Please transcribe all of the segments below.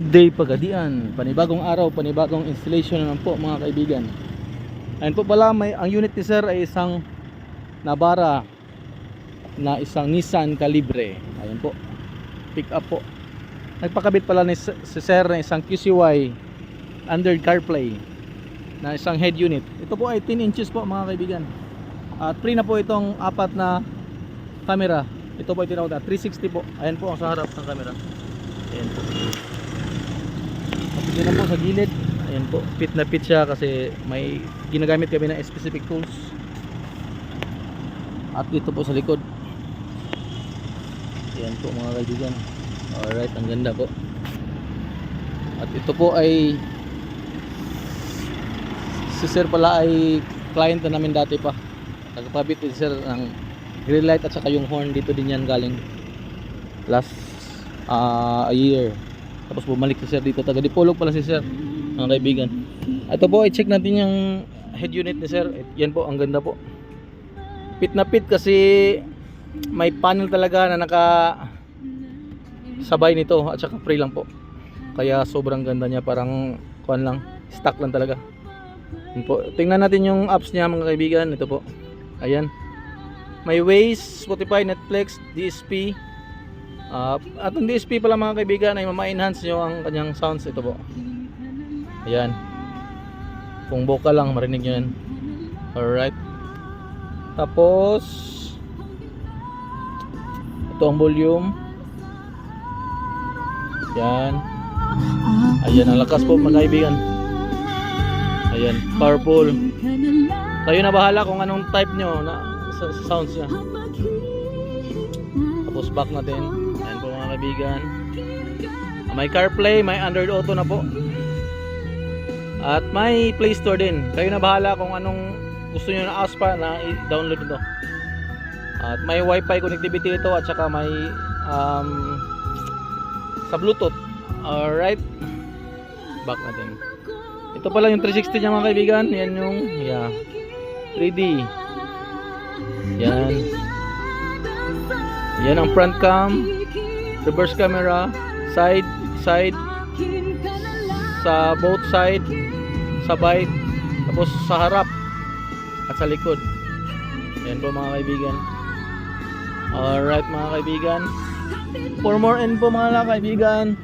Day Pagadian, panibagong araw, panibagong installation naman po mga kaibigan. Ayun po pala, ang unit ni sir ay isang Navara na isang Nissan Calibre. Ayun po, pick up po. Nagpakabit pala ni si sir na isang QCY under CarPlay na isang head unit. Ito po ay 10 inches po mga kaibigan. At free na po itong apat na camera. Ito po ay tinawag na 360 po. Ayun po ang sa harap ng camera. Ayun po. Dito na po sa gilid. Ayan po, fit na fit siya kasi may ginagamit kami ng specific tools. At dito po sa likod. Ayan po mga kaibigan. Alright, ang ganda po. At ito po ay si sir pala ay client na namin dati pa. Nagpapabit si sir ng grill light at saka yung horn dito din yan galing last a year. Tapos bumalik si sir dito, taga Dipolog pala si sir mga kaibigan. Ito po, i-check natin yung head unit ni sir. Yan po, ang ganda po. Fit na fit kasi may panel talaga na naka sabay nito at saka free lang po. Kaya sobrang ganda niya, parang kuan lang, stock lang talaga. Yan po. Tingnan natin yung apps niya mga kaibigan. Ito po, ayan. May Waze, Spotify, Netflix, DSP. At ang DSP pala mga kaibigan ay ma-enhance nyo ang kanyang sounds. Ito po, ayan, kung vocal lang marinig nyo yan. Alright, tapos ito ang volume. Yan, ayan, ang lakas po mga kaibigan. Ayan, powerful. Kayo na bahala kung anong type nyo na sa sounds nya. Tapos back natin. Ayan po mga kaibigan. May CarPlay, may Android Auto na po. At may Play Store din. Kayo na bahala kung anong gusto nyo na apps pa na i-download nito. At may Wi-Fi connectivity ito at saka may sa Bluetooth. Alright, back natin. Ito pala yung 360 niya mga kaibigan. Yan yung 3D. Yan. Yan ang front cam, reverse camera, side, sa both side, sa bike, tapos sa harap at sa likod. Yan po mga kaibigan. Alright mga kaibigan, for more info mga kaibigan,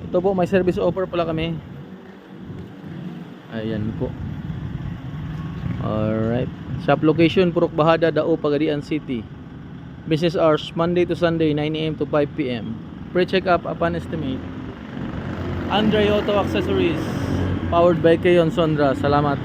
ito po, may service offer pala kami. Ayan po. Alright, shop location Purok Bahada, Dao, Pagadian City. Business hours Monday to Sunday 9 AM to 5 PM. Pre-check up upon estimate. Andre Auto Accessories, powered by Keyon Sondra. Salamat.